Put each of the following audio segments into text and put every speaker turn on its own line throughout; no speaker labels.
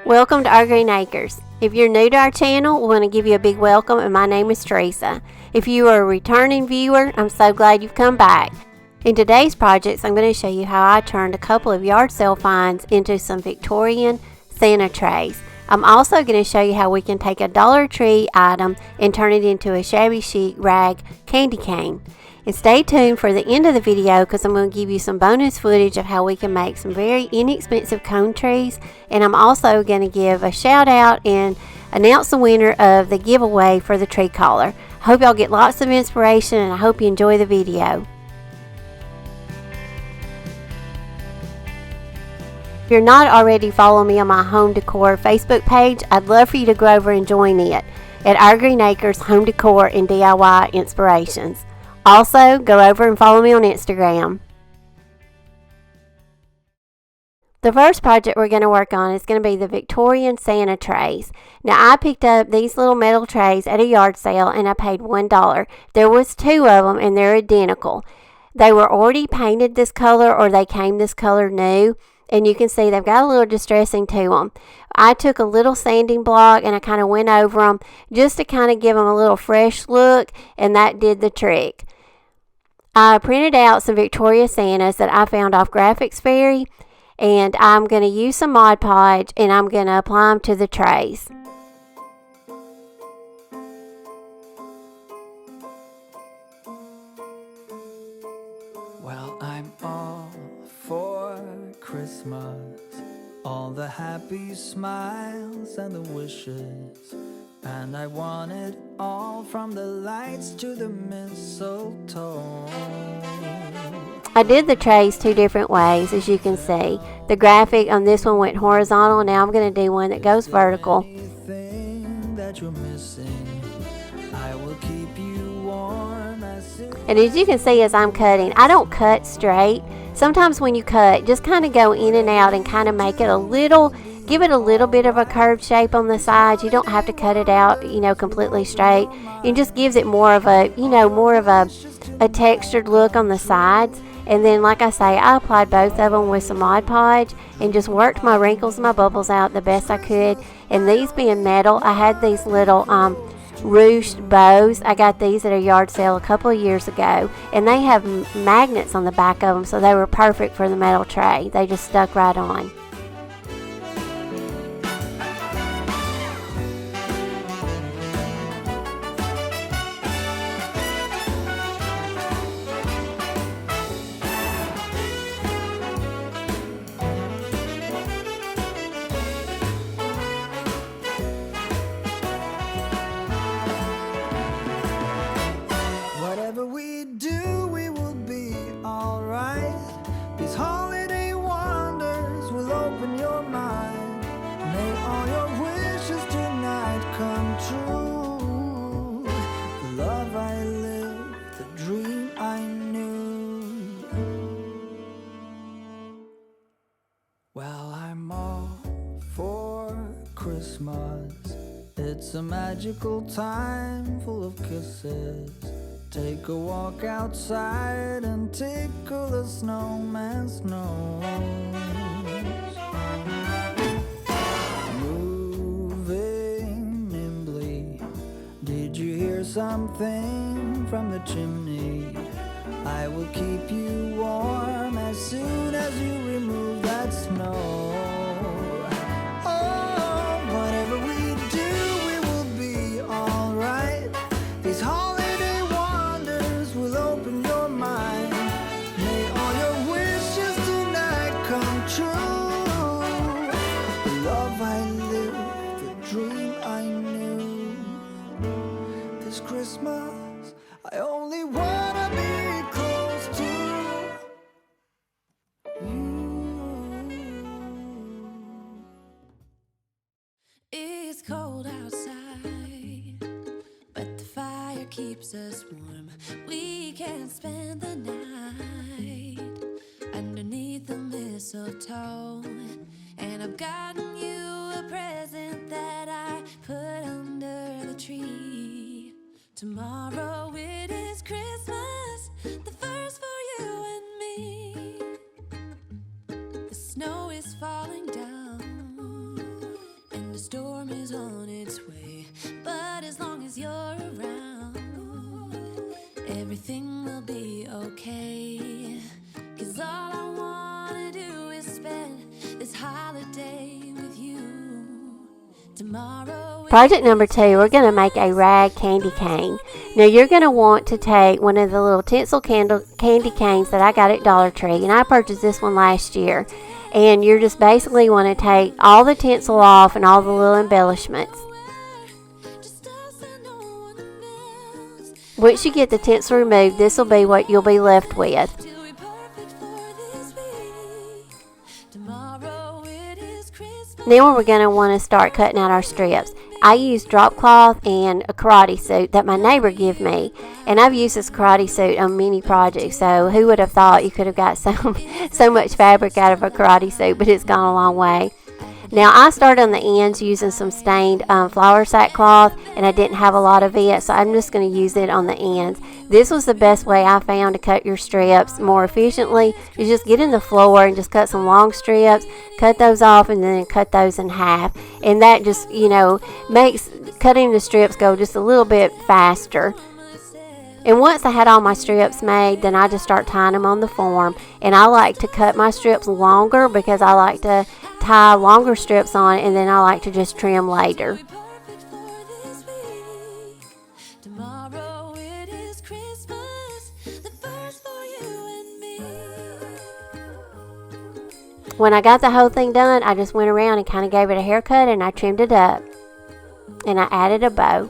Welcome to our Green Acres. If you're new to our channel, we want to give you a big welcome, and my name is Teresa. If you are a returning viewer, I'm so glad you've come back. In today's projects, I'm going to show you how I turned a couple of yard sale finds into some Victorian Santa trays. I'm also going to show you how we can take a Dollar Tree item and turn it into a Shabby Chic rag candy cane. And stay tuned for the end of the video because I'm going to give you some bonus footage of how we can make some very inexpensive cone trees. And I'm also going to give a shout out and announce the winner of the giveaway for the tree collar. I hope y'all get lots of inspiration, and I hope you enjoy the video. If you're not already following me on my home decor Facebook page, I'd love for you to go over and join it at Our Green Acres Home Decor and DIY Inspirations. Also, go over and follow me on Instagram. The first project we're going to work on is going to be the Victorian Santa trays. Now, I picked up these little metal trays at a yard sale and I paid $1. There was two of them and they're identical. They were already painted this color, or they came this color new. And you can see they've got a little distressing to them. I took a little sanding block and I kind of went over them just to kind of give them a little fresh look, and that did the trick. I printed out some Victoria Santas that I found off Graphics Fairy, and I'm going to use some Mod Podge and I'm going to apply them to the trays.
Well, I'm all for Christmas, all the happy smiles and the wishes, and I want it all, from the lights to the mistletoe.
I did the trays two different ways, as you can see. The graphic on this one went horizontal. Now I'm going to do one that goes vertical.
Anything that you're missing, I will keep you warm as
And as you can see, as I'm cutting, I don't cut straight. Sometimes when you cut, just kind of go in and out and kind of make it a little, give it a little bit of a curved shape on the sides. You don't have to cut it out, completely straight. It just gives it more of a, a textured look on the sides. And then, like I say, I applied both of them with some Mod Podge and just worked my wrinkles and my bubbles out the best I could. And these being metal, I had these little ruched bows. I got these at a yard sale a couple of years ago, and they have magnets on the back of them, so they were perfect for the metal tray. They just stuck right on.
Well, I'm all for Christmas. It's a magical time full of kisses. Take a walk outside and tickle the snowman's nose. Moving nimbly, did you hear something from the chimney? I will keep you warm as soon as you remove that snow. Oh, whatever we do, we will be alright. These holiday wonders will open your mind. May all your wishes tonight come true. The love I lived, the dream I knew. This Christmas, I only wanna be close to you.
It's cold outside, but the fire keeps us warm. We can spend the night underneath the mistletoe. And I've gotten you a present that I put under the tree. Tomorrow it is Christmas, the first for you and me. The snow is falling down, storm is on its way, but as long as you're around, everything will be okay. 'Cause all I wanna do is spend this holiday with you. Tomorrow.
Project number 2, we're going to make a rag candy cane. Now you're going to want to take one of the little tinsel candy canes that I got at Dollar Tree, and I purchased this one last year. And you're just basically want to take all the tinsel off and all the little embellishments. Once you get the tinsel removed, this will be what you'll be left with. Now we're going to want to start cutting out our strips. I used drop cloth and a karate suit that my neighbor gave me. And I've used this karate suit on many projects, so who would have thought you could have got so much fabric out of a karate suit, but it's gone a long way. Now I started on the ends using some stained flour sack cloth, and I didn't have a lot of it, so I'm just going to use it on the ends. This was the best way I found to cut your strips more efficiently. You just get in the floor and just cut some long strips, cut those off, and then cut those in half. And that just, makes cutting the strips go just a little bit faster. And once I had all my strips made, then I just start tying them on the form. And I like to cut my strips longer because I like to tie longer strips on, and then I like to just trim later. When I got the whole thing done, I just went around and kind of gave it a haircut, and I trimmed it up. And I added a bow.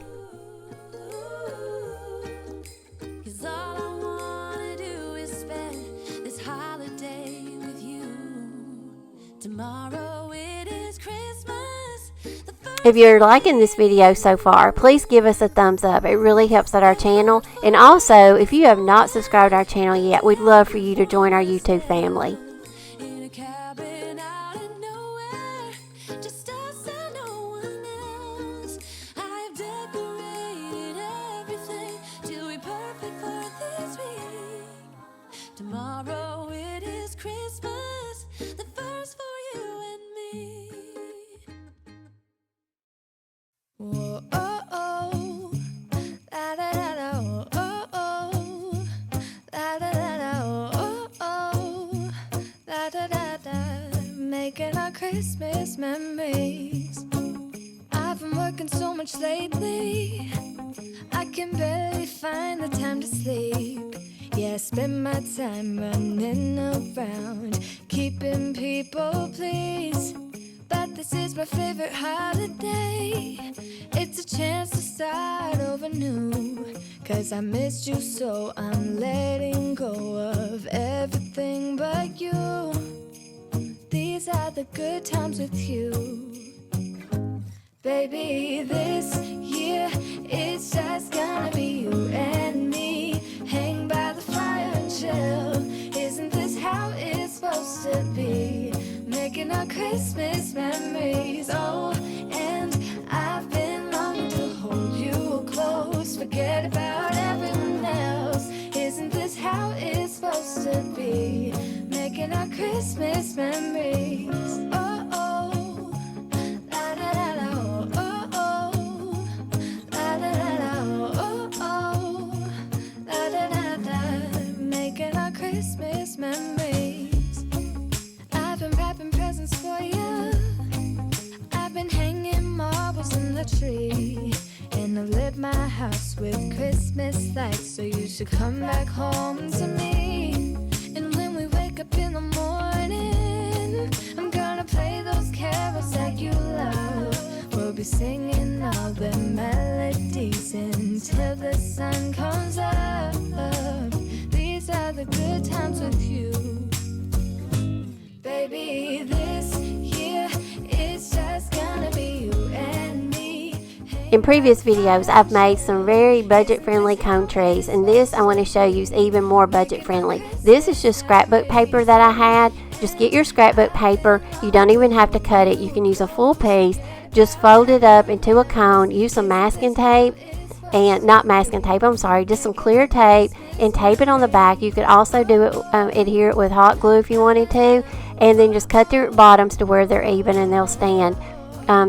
If you're liking this video so far, please give us a thumbs up. It really helps out our channel. And also, if you have not subscribed to our channel yet, we'd love for you to join our YouTube family.
Tomorrow it is Christmas, the first for you and me. Whoa, oh, oh, la da da da, oh, oh, la da da da, oh, oh, la da da da, making our Christmas memories. I've been working so much lately, I can barely find the time to sleep. Yeah, I spend my time running around, keeping people pleased. But this is my favorite holiday. It's a chance to start over new. 'Cause I missed you, so I'm letting go of everything but you. These are the good times with you. Baby, this year it's just gonna be you and me. Hang by the fire and chill. Isn't this how it's supposed to be? Making our Christmas memories. Oh, and I've been longing to hold you close. Forget about everyone else. Isn't this how it's supposed to be? Making our Christmas memories. Oh, oh, la da da da, oh, oh, la da da da, oh, oh, la da da da. Making our Christmas memories. I've been wrapping presents for you. I've been hanging marbles in the tree. And I've lit my house with Christmas lights. So you should come back home to me. And when we wake up in the morning, I'm gonna play those carols that you love. We'll be singing all the melodies until the sun comes up. These are the good times with you. Baby, this year it's just gonna be you and me.
In previous videos, I've made some very budget-friendly cone trees, and this I want to show you is even more budget-friendly. This is just scrapbook paper that I had. Just get your scrapbook paper. You don't even have to cut it. You can use a full piece. Just fold it up into a cone. Use some masking tape, and not masking tape, I'm sorry, just some clear tape, and tape it on the back. You could also do it, adhere it with hot glue if you wanted to, and then just cut their bottoms to where they're even and they'll stand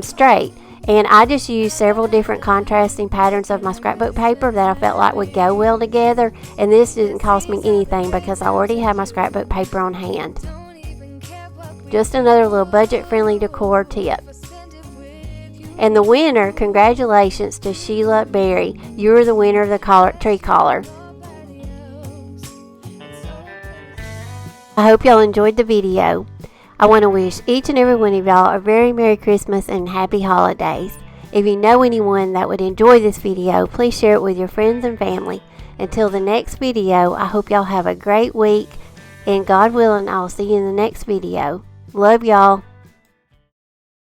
straight. And I just used several different contrasting patterns of my scrapbook paper that I felt like would go well together. And this didn't cost me anything because I already had my scrapbook paper on hand. Just another little budget-friendly decor tip. And the winner, congratulations to Sheila Berry. You're the winner of the tree collar. I hope y'all enjoyed the video. I want to wish each and every one of y'all a very Merry Christmas and Happy Holidays. If you know anyone that would enjoy this video, please share it with your friends and family. Until the next video, I hope y'all have a great week. And God willing, I'll see you in the next video. Love y'all.